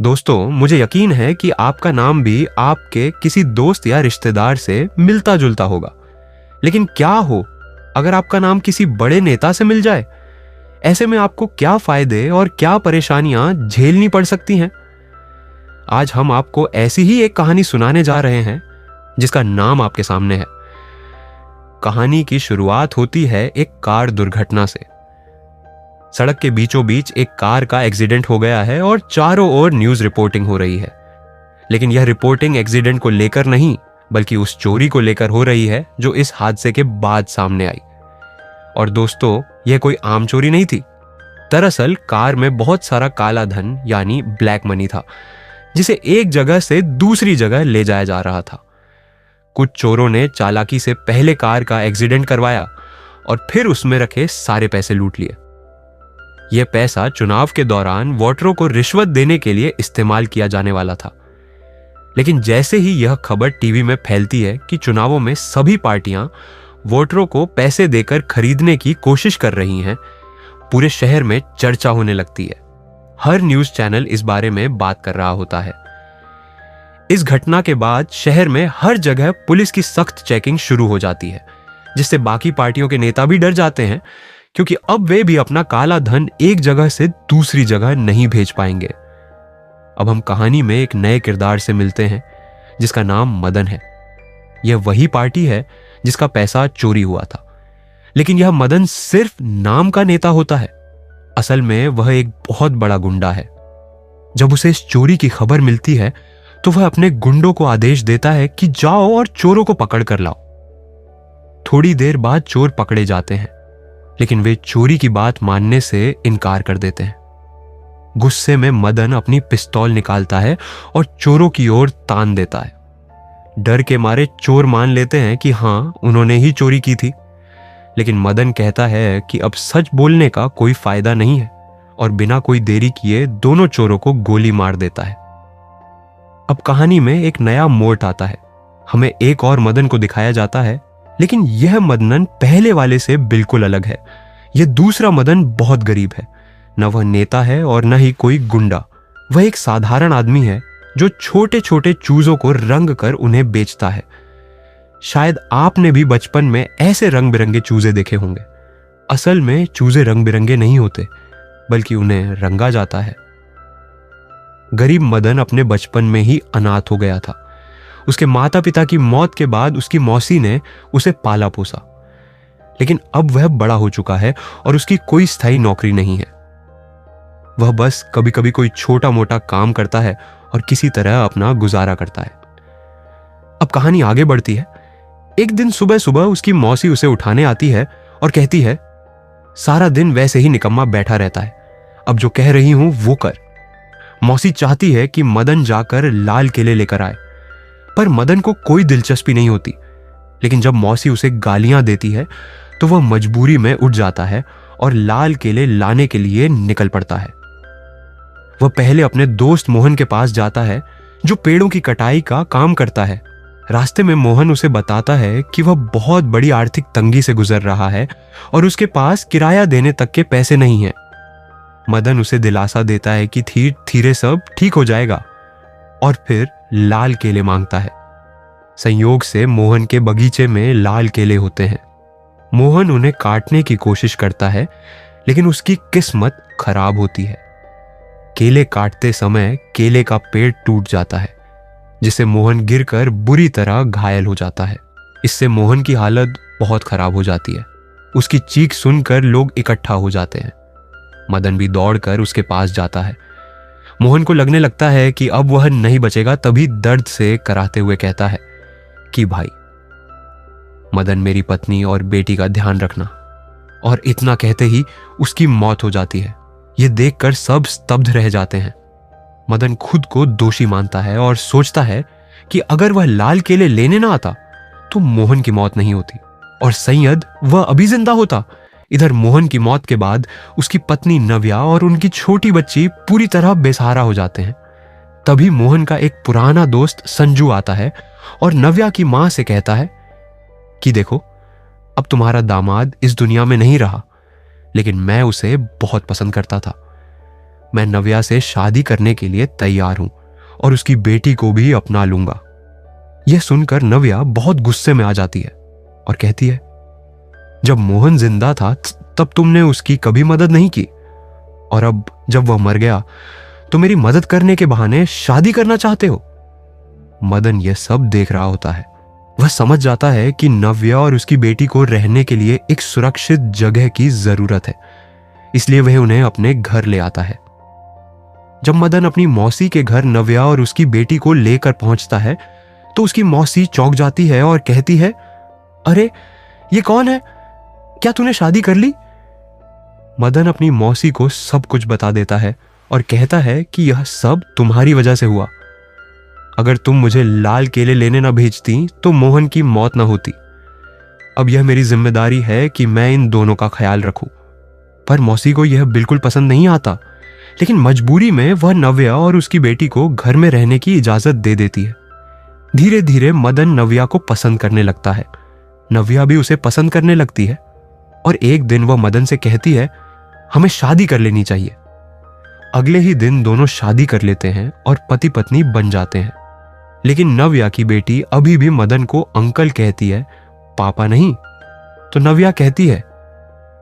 दोस्तों, मुझे यकीन है कि आपका नाम भी आपके किसी दोस्त या रिश्तेदार से मिलता जुलता होगा। लेकिन क्या हो अगर आपका नाम किसी बड़े नेता से मिल जाए? ऐसे में आपको क्या फायदे और क्या परेशानियां झेलनी पड़ सकती हैं? आज हम आपको ऐसी ही एक कहानी सुनाने जा रहे हैं जिसका नाम आपके सामने है। कहानी की शुरुआत होती है एक कार दुर्घटना से। सड़क के बीचों बीच एक कार का एक्सीडेंट हो गया है और चारों ओर न्यूज रिपोर्टिंग हो रही है। लेकिन यह रिपोर्टिंग एक्सीडेंट को लेकर नहीं, बल्कि उस चोरी को लेकर हो रही है जो इस हादसे के बाद सामने आई। और दोस्तों, यह कोई आम चोरी नहीं थी। दरअसल कार में बहुत सारा काला धन यानी ब्लैक मनी था, जिसे एक जगह से दूसरी जगह ले जाया जा रहा था। कुछ चोरों ने चालाकी से पहले कार का एक्सीडेंट करवाया और फिर उसमें रखे सारे पैसे लूट लिए। यह पैसा चुनाव के दौरान वोटरों को रिश्वत देने के लिए इस्तेमाल किया जाने वाला था। लेकिन जैसे ही यह खबर टीवी में फैलती है कि चुनावों में सभी पार्टियां वोटरों को पैसे देकर खरीदने की कोशिश कर रही हैं, पूरे शहर में चर्चा होने लगती है। हर न्यूज चैनल इस बारे में बात कर रहा होता है। इस घटना के बाद शहर में हर जगह पुलिस की सख्त चेकिंग शुरू हो जाती है, जिससे बाकी पार्टियों के नेता भी डर जाते हैं, क्योंकि अब वे भी अपना काला धन एक जगह से दूसरी जगह नहीं भेज पाएंगे। अब हम कहानी में एक नए किरदार से मिलते हैं जिसका नाम मदन है। यह वही पार्टी है जिसका पैसा चोरी हुआ था। लेकिन यह मदन सिर्फ नाम का नेता होता है। असल में वह एक बहुत बड़ा गुंडा है। जब उसे इस चोरी की खबर मिलती है तो वह अपने गुंडों को आदेश देता है कि जाओ और चोरों को पकड़ कर लाओ। थोड़ी देर बाद चोर पकड़े जाते हैं, लेकिन वे चोरी की बात मानने से इनकार कर देते हैं। गुस्से में मदन अपनी पिस्तौल निकालता है और चोरों की ओर तान देता है। डर के मारे चोर मान लेते हैं कि हां, उन्होंने ही चोरी की थी। लेकिन मदन कहता है कि अब सच बोलने का कोई फायदा नहीं है और बिना कोई देरी किए दोनों चोरों को गोली मार देता है। अब कहानी में एक नया मोड़ आता है। हमें एक और मदन को दिखाया जाता है, लेकिन यह मदन पहले वाले से बिल्कुल अलग है। यह दूसरा मदन बहुत गरीब है। न वह नेता है और न ही कोई गुंडा। वह एक साधारण आदमी है जो छोटे छोटे चूजों को रंग कर उन्हें बेचता है। शायद आपने भी बचपन में ऐसे रंग बिरंगे चूजे देखे होंगे। असल में चूजे रंग बिरंगे नहीं होते, बल्कि उन्हें रंगा जाता है। गरीब मदन अपने बचपन में ही अनाथ हो गया था। उसके माता पिता की मौत के बाद उसकी मौसी ने उसे पाला पोसा। लेकिन अब वह बड़ा हो चुका है और उसकी कोई स्थायी नौकरी नहीं है। वह बस कभी कभी कोई छोटा मोटा काम करता है और किसी तरह अपना गुजारा करता है। अब कहानी आगे बढ़ती है। एक दिन सुबह सुबह उसकी मौसी उसे उठाने आती है और कहती है, सारा दिन वैसे ही निकम्मा बैठा रहता है, अब जो कह रही हूं वो कर। मौसी चाहती है कि मदन जाकर लाल किले लेकर आए, पर मदन को कोई दिलचस्पी नहीं होती। लेकिन जब मौसी उसे गालियां देती है तो वह मजबूरी में उठ जाता है और लाल किले लाने के लिए निकल पड़ता है। वह पहले अपने दोस्त मोहन के पास जाता है, जो पेड़ों की कटाई का काम करता है। रास्ते में मोहन उसे बताता है कि वह बहुत बड़ी आर्थिक तंगी से गुजर रहा है और उसके पास किराया देने तक के पैसे नहीं हैं। मदन उसे दिलासा देता है कि धीरे धीरे सब ठीक हो जाएगा, और फिर लाल केले मांगता है। संयोग से मोहन के बगीचे में लाल केले होते हैं। मोहन उन्हें काटने की कोशिश करता है, लेकिन उसकी किस्मत खराब होती है। केले काटते समय केले का पेड़ टूट जाता है, जिससे मोहन गिरकर बुरी तरह घायल हो जाता है। इससे मोहन की हालत बहुत खराब हो जाती है। उसकी चीख सुनकर लोग इकट्ठा हो जाते हैं। मदन भी दौड़कर उसके पास जाता है। मोहन को लगने लगता है कि अब वह नहीं बचेगा, तभी दर्द से कराहते हुए कहता है कि भाई मदन, मेरी पत्नी और बेटी का ध्यान रखना। और इतना कहते ही उसकी मौत हो जाती है। यह देखकर सब स्तब्ध रह जाते हैं। मदन खुद को दोषी मानता है और सोचता है कि अगर वह लाल केले लेने ना आता तो मोहन की मौत नहीं होती और सैयद वह अभी जिंदा होता। इधर मोहन की मौत के बाद उसकी पत्नी नव्या और उनकी छोटी बच्ची पूरी तरह बेसहारा हो जाते हैं। तभी मोहन का एक पुराना दोस्त संजू आता है और नव्या की मां से कहता है कि देखो, अब तुम्हारा दामाद इस दुनिया में नहीं रहा, लेकिन मैं उसे बहुत पसंद करता था। मैं नव्या से शादी करने के लिए तैयार हूं और उसकी बेटी को भी अपना लूंगा। यह सुनकर नव्या बहुत गुस्से में आ जाती है और कहती है, जब मोहन जिंदा था तब तुमने उसकी कभी मदद नहीं की, और अब जब वह मर गया तो मेरी मदद करने के बहाने शादी करना चाहते हो। मदन यह सब देख रहा होता है। वह समझ जाता है कि नव्या और उसकी बेटी को रहने के लिए एक सुरक्षित जगह की जरूरत है, इसलिए वह उन्हें अपने घर ले आता है। जब मदन अपनी मौसी के घर नव्या और उसकी बेटी को लेकर पहुंचता है तो उसकी मौसी चौंक जाती है और कहती है, अरे ये कौन है? क्या तूने शादी कर ली? मदन अपनी मौसी को सब कुछ बता देता है और कहता है कि यह सब तुम्हारी वजह से हुआ। अगर तुम मुझे लाल केले लेने ना भेजती तो मोहन की मौत ना होती। अब यह मेरी जिम्मेदारी है कि मैं इन दोनों का ख्याल रखूं। पर मौसी को यह बिल्कुल पसंद नहीं आता, लेकिन मजबूरी में वह नव्या और उसकी बेटी को घर में रहने की इजाजत दे देती है। धीरे धीरे मदन नव्या को पसंद करने लगता है। नव्या भी उसे पसंद करने लगती है और एक दिन वह मदन से कहती है, हमें शादी कर लेनी चाहिए। अगले ही दिन दोनों शादी कर लेते हैं और पति पत्नी बन जाते हैं। लेकिन नव्या की बेटी अभी भी मदन को अंकल कहती है, पापा नहीं। तो नव्या कहती है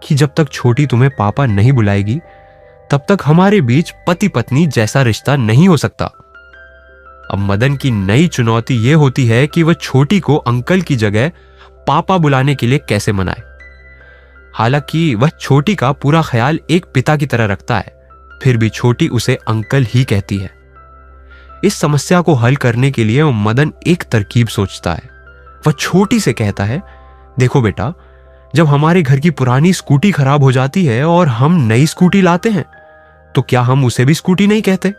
कि जब तक छोटी तुम्हें पापा नहीं बुलाएगी तब तक हमारे बीच पति पत्नी जैसा रिश्ता नहीं हो सकता। अब मदन की नई चुनौती यह होती है कि वह छोटी को अंकल की जगह पापा बुलाने के लिए कैसे मनाए। हालांकि वह छोटी का पूरा ख्याल एक पिता की तरह रखता है, फिर भी छोटी उसे अंकल ही कहती है। इस समस्या को हल करने के लिए मदन एक तरकीब सोचता है। वह छोटी से कहता है, देखो बेटा, जब हमारे घर की पुरानी स्कूटी खराब हो जाती है और हम नई स्कूटी लाते हैं तो क्या हम उसे भी स्कूटी नहीं कहते?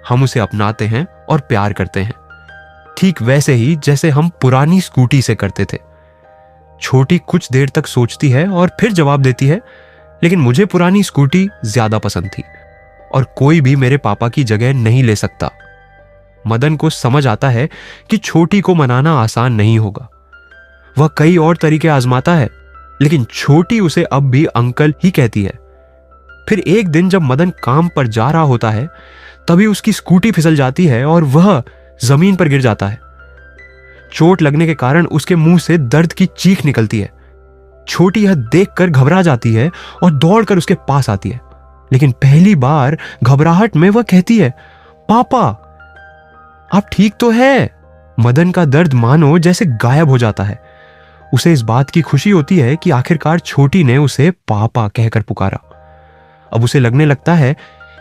हम उसे अपनाते हैं और प्यार करते हैं, ठीक वैसे ही जैसे हम पुरानी स्कूटी से करते थे। छोटी कुछ देर तक सोचती है और फिर जवाब देती है, लेकिन मुझे पुरानी स्कूटी ज्यादा पसंद थी और कोई भी मेरे पापा की जगह नहीं ले सकता। मदन को समझ आता है कि छोटी को मनाना आसान नहीं होगा। वह कई और तरीके आजमाता है, लेकिन छोटी उसे अब भी अंकल ही कहती है। फिर एक दिन जब मदन काम पर जा रहा होता है तभी उसकी स्कूटी फिसल जाती है और वह जमीन पर गिर जाता है। चोट लगने के कारण उसके मुंह से दर्द की चीख निकलती है। छोटी यह देखकर घबरा जाती है और दौड़कर उसके पास आती है, लेकिन पहली बार घबराहट में वह कहती है, पापा आप ठीक तो है? मदन का दर्द मानो जैसे गायब हो जाता है। उसे इस बात की खुशी होती है कि आखिरकार छोटी ने उसे पापा कहकर पुकारा। अब उसे लगने लगता है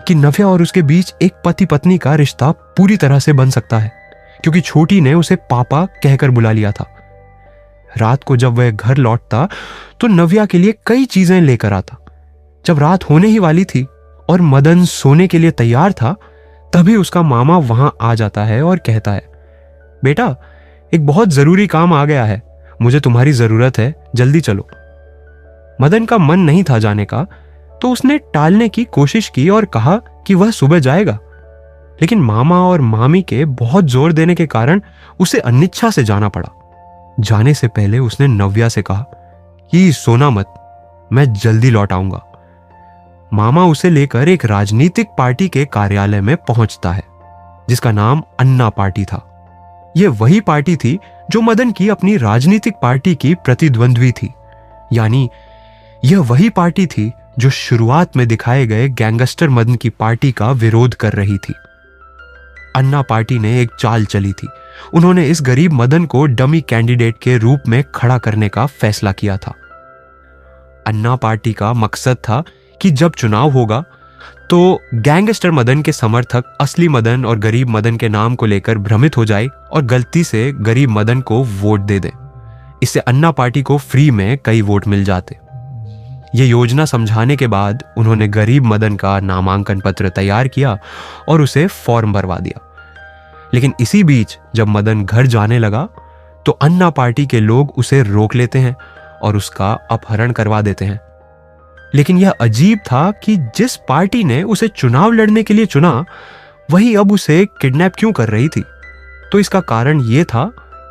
कि नव्या और उसके बीच एक पति पत्नी का रिश्ता पूरी तरह से बन सकता है, क्योंकि छोटी ने उसे पापा कहकर बुला लिया था। रात को जब वह घर लौटता तो नव्या के लिए कई चीजें लेकर आता। जब रात होने ही वाली थी और मदन सोने के लिए तैयार था तभी उसका मामा वहां आ जाता है और कहता है, बेटा एक बहुत जरूरी काम आ गया है, मुझे तुम्हारी जरूरत है, जल्दी चलो। मदन का मन नहीं था जाने का, तो उसने टालने की कोशिश की और कहा कि वह सुबह जाएगा, लेकिन मामा और मामी के बहुत जोर देने के कारण उसे अनिच्छा से जाना पड़ा। जाने से पहले उसने नव्या से कहा कि सोना मत, मैं जल्दी लौट आऊंगा। मामा उसे लेकर एक राजनीतिक पार्टी के कार्यालय में पहुंचता है, जिसका नाम अन्ना पार्टी था। यह वही पार्टी थी जो मदन की अपनी राजनीतिक पार्टी की प्रतिद्वंद्वी थी, यानी यह वही पार्टी थी जो शुरुआत में दिखाए गए गैंगस्टर मदन की पार्टी का विरोध कर रही थी। अन्ना पार्टी ने एक चाल चली थी। उन्होंने इस गरीब मदन को डमी कैंडिडेट के रूप में खड़ा करने का फैसला किया था। अन्ना पार्टी का मकसद था कि जब चुनाव होगा तो गैंगस्टर मदन के समर्थक असली मदन और गरीब मदन के नाम को लेकर भ्रमित हो जाए और गलती से गरीब मदन को वोट दे दे। इससे अन्ना पार्टी को फ्री में कई वोट मिल जाते। ये योजना समझाने के बाद उन्होंने गरीब मदन का नामांकन पत्र तैयार किया और उसे फॉर्म भरवा दिया। लेकिन इसी बीच जब मदन घर जाने लगा तो अन्ना पार्टी के लोग उसे रोक लेते हैं और उसका अपहरण करवा देते हैं। लेकिन यह अजीब था कि जिस पार्टी ने उसे चुनाव लड़ने के लिए चुना वही अब उसे किडनैप क्यों कर रही थी। तो इसका कारण यह था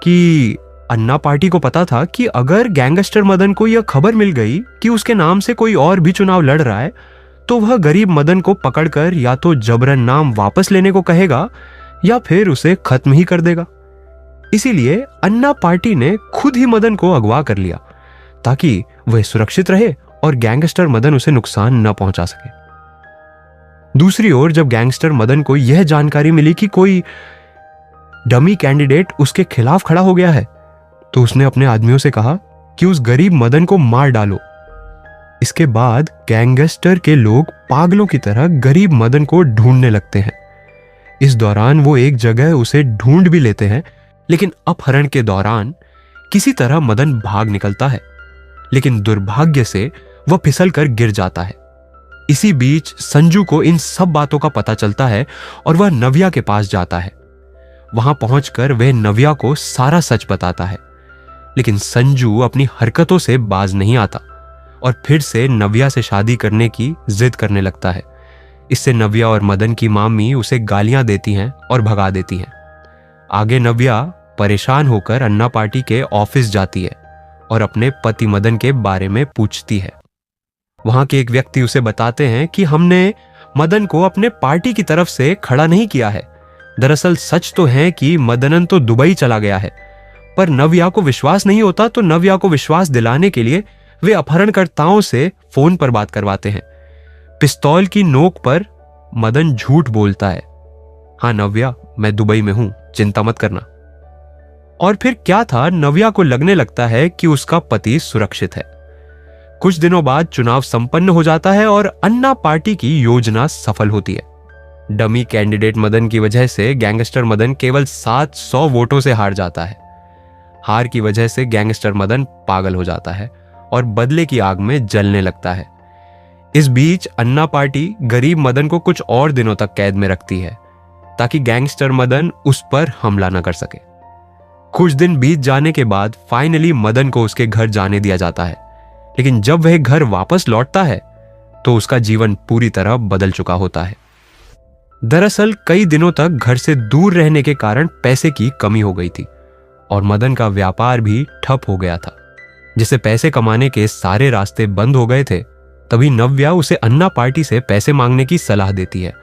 कि अन्ना पार्टी को पता था कि अगर गैंगस्टर मदन को यह खबर मिल गई कि उसके नाम से कोई और भी चुनाव लड़ रहा है तो वह गरीब मदन को पकड़कर या तो जबरन नाम वापस लेने को कहेगा या फिर उसे खत्म ही कर देगा। इसीलिए अन्ना पार्टी ने खुद ही मदन को अगवा कर लिया ताकि वह सुरक्षित रहे और गैंगस्टर मदन उसे नुकसान न पहुंचा सके। दूसरी ओर जब गैंगस्टर मदन को यह जानकारी मिली कि कोई डमी कैंडिडेट उसके खिलाफ खड़ा हो गया है, तो उसने अपने आदमियों से कहा कि उस गरीब मदन को मार डालो। इसके बाद गैंगस्टर के लोग पागलों की तरह गरीब मदन को ढूंढने लगते हैं। इस दौरान वो एक जगह उसे ढूंढ भी लेते हैं, लेकिन अपहरण के दौरान किसी तरह मदन भाग निकलता है, लेकिन दुर्भाग्य से वह फिसल कर गिर जाता है। इसी बीच संजू को इन सब बातों का पता चलता है और वह नव्या के पास जाता है। वहां पहुंचकर वह नव्या को सारा सच बताता है, लेकिन संजू अपनी हरकतों से बाज नहीं आता और फिर से नव्या से शादी करने की जिद करने लगता है। इससे नव्या और मदन की मामी उसे गालियां देती हैं और भगा देती हैं। आगे नव्या परेशान होकर अन्ना पार्टी के ऑफिस जाती है और अपने पति मदन के बारे में पूछती है। वहां के एक व्यक्ति उसे बताते हैं कि हमने मदन को अपने पार्टी की तरफ से खड़ा नहीं किया है। दरअसल सच तो है कि मदनन तो दुबई चला गया है, पर नव्या को विश्वास नहीं होता, तो नव्या को विश्वास दिलाने के लिए वे अपहरणकर्ताओं से फोन पर बात करवाते हैं। पिस्तौल की नोक पर मदन झूठ बोलता है, हाँ नव्या मैं दुबई में हूं, चिंता मत करना। और फिर क्या था, नव्या को लगने लगता है कि उसका पति सुरक्षित है। कुछ दिनों बाद चुनाव संपन्न हो जाता है और अन्ना पार्टी की योजना सफल होती है। डमी कैंडिडेट मदन की वजह से गैंगस्टर मदन केवल 700 वोटों से हार जाता है। हार की वजह से गैंगस्टर मदन पागल हो जाता है और बदले की आग में जलने लगता है। इस बीच अन्ना पार्टी गरीब मदन को कुछ और दिनों तक कैद में रखती है ताकि गैंगस्टर मदन उस पर हमला न कर सके। कुछ दिन बीत जाने के बाद फाइनली मदन को उसके घर जाने दिया जाता है, लेकिन जब वह घर वापस लौटता है तो उसका जीवन पूरी तरह बदल चुका होता है। दरअसल कई दिनों तक घर से दूर रहने के कारण पैसे की कमी हो गई थी और मदन का व्यापार भी ठप हो गया था, जिससे पैसे कमाने के सारे रास्ते बंद हो गए थे। तभी नव्या उसे अन्ना पार्टी से पैसे मांगने की सलाह देती है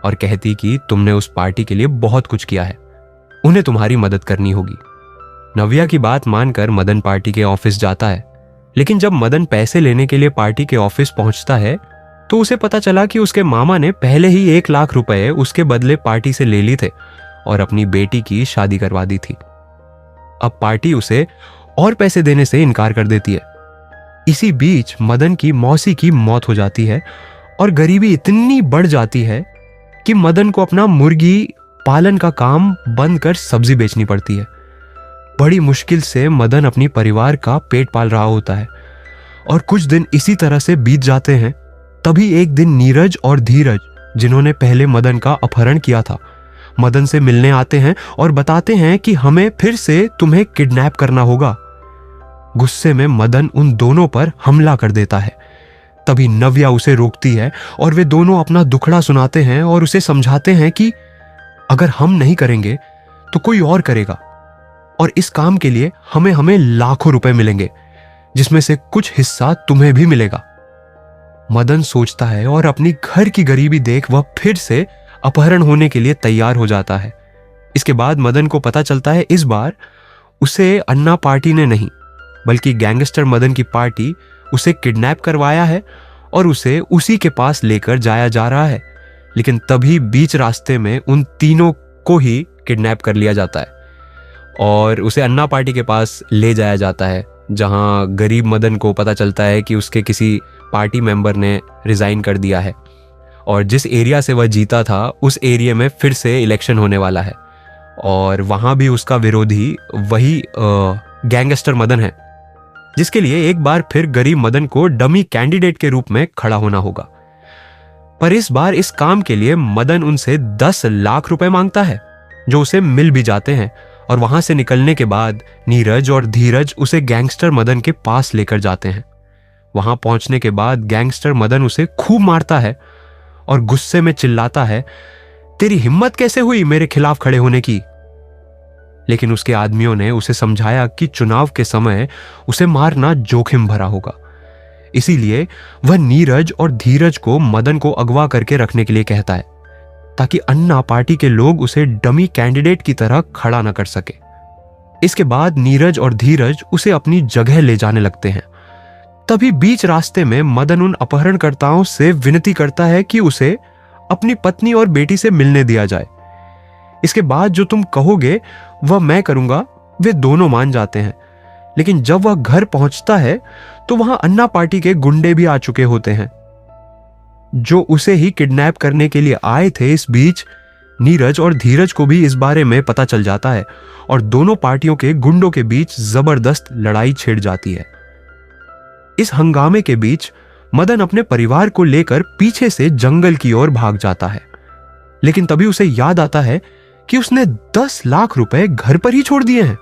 और कहती कि तुमने उस पार्टी के लिए बहुत कुछ किया है, उन्हें तुम्हारी मदद करनी होगी। नव्या की बात मानकर मदन पार्टी के ऑफिस जाता है, लेकिन जब मदन पैसे लेने के लिए पार्टी के ऑफिस पहुंचता है तो उसे पता चला कि उसके मामा ने पहले ही 1 लाख रुपए उसके बदले पार्टी से ले ली थे और अपनी बेटी की शादी करवा दी थी। अब पार्टी उसे और पैसे देने से इनकार कर देती है। इसी बीच मदन की मौसी की मौत हो जाती है और गरीबी इतनी बढ़ जाती है कि मदन को अपना मुर्गी पालन का काम बंद कर सब्जी बेचनी पड़ती है। बड़ी मुश्किल से मदन अपनी परिवार का पेट पाल रहा होता है और कुछ दिन इसी तरह से बीत जाते हैं। तभी एक दिन नीरज और धीरज, जिन्होंने पहले मदन का अपहरण किया था, मदन से मिलने आते हैं और बताते हैं कि हमें फिर से तुम्हें किडनैप करना होगा। गुस्से में मदन उन दोनों पर हमला कर देता है। तभी नव्या उसे रोकती है और वे दोनों अपना दुखड़ा सुनाते हैं और उसे समझाते हैं कि अगर हम नहीं करेंगे तो कोई और करेगा और इस काम के लिए हमें लाखों रुपए मिलेंगे, जिसमें से कुछ हिस्सा तुम्हें भी मिलेगा। मदन सोचता है और अपनी घर की गरीबी देख वह फिर से अपहरण होने के लिए तैयार हो जाता है। इसके बाद मदन को पता चलता है इस बार उसे अन्ना पार्टी ने नहीं बल्कि गैंगस्टर मदन की पार्टी उसे किडनैप करवाया है और उसे उसी के पास लेकर जाया जा रहा है। लेकिन तभी बीच रास्ते में उन तीनों को ही किडनैप कर लिया जाता है और उसे अन्ना पार्टी के पास ले जाया जाता है, जहां गरीब मदन को पता चलता है कि उसके किसी पार्टी मेंबर ने रिजाइन कर दिया है और जिस एरिया से वह जीता था उस एरिया में फिर से इलेक्शन होने वाला है और वहां भी उसका विरोधी वही गैंगस्टर मदन है, जिसके लिए एक बार फिर गरीब मदन को डमी कैंडिडेट के रूप में खड़ा होना होगा। पर इस बार इस काम के लिए मदन उनसे 10 लाख रुपए मांगता है, जो उसे मिल भी जाते हैं। और वहां से निकलने के बाद नीरज और धीरज उसे गैंगस्टर मदन के पास लेकर जाते हैं। वहां पहुंचने के बाद गैंगस्टर मदन उसे खूब मारता है और गुस्से में चिल्लाता है, तेरी हिम्मत कैसे हुई मेरे खिलाफ खड़े होने की। लेकिन उसके आदमियों ने उसे समझाया कि चुनाव के समय उसे मारना जोखिम भरा होगा, इसीलिए वह नीरज और धीरज को मदन को अगवा करके रखने के लिए कहता है, ताकि अन्ना पार्टी के लोग उसे डमी कैंडिडेट की तरह खड़ा न कर सके। इसके बाद नीरज और धीरज उसे अपनी जगह ले जाने लगते हैं। तभी बीच रास्ते में मदन उन अपहरणकर्ताओं से विनती करता है कि उसे अपनी पत्नी और बेटी से मिलने दिया जाए। इसके बाद जो तुम कहोगे वह मैं करूंगा। वे दोनों मान जाते हैं, लेकिन जब वह घर पहुंचता है तो वहां अन्ना पार्टी के गुंडे भी आ चुके होते हैं, जो उसे ही किडनैप करने के लिए आए थे। इस बीच नीरज और धीरज को भी इस बारे में पता चल जाता है और दोनों पार्टियों के गुंडों के बीच जबरदस्त लड़ाई छिड़ जाती है। इस हंगामे के बीच मदन अपने परिवार को लेकर पीछे से जंगल की ओर भाग जाता है, लेकिन तभी उसे याद आता है कि उसने 10 लाख रुपए घर पर ही छोड़ दिए हैं।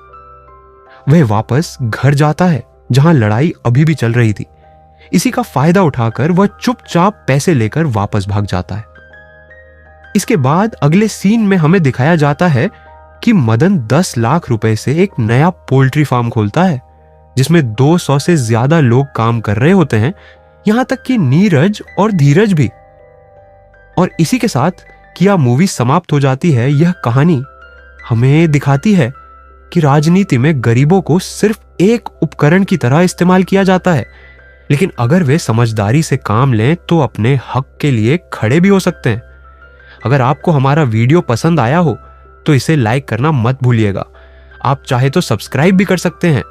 वह वापस घर जाता है जहां लड़ाई अभी भी चल रही थी। इसी का फायदा उठाकर वह चुपचाप पैसे लेकर वापस भाग जाता है। इसके बाद अगले सीन में हमें दिखाया जाता है कि मदन 10 लाख रुपए से एक नया पोल्ट्री फार्म खोलता है, जिसमें 200 से ज्यादा लोग काम कर रहे होते हैं, यहां तक कि नीरज और धीरज भी। और इसी के साथ किया मूवी समाप्त हो जाती है। यह कहानी हमें दिखाती है कि राजनीति में गरीबों को सिर्फ एक उपकरण की तरह इस्तेमाल किया जाता है, लेकिन अगर वे समझदारी से काम लें तो अपने हक के लिए खड़े भी हो सकते हैं। अगर आपको हमारा वीडियो पसंद आया हो तो इसे लाइक करना मत भूलिएगा। आप चाहे तो सब्सक्राइब भी कर सकते हैं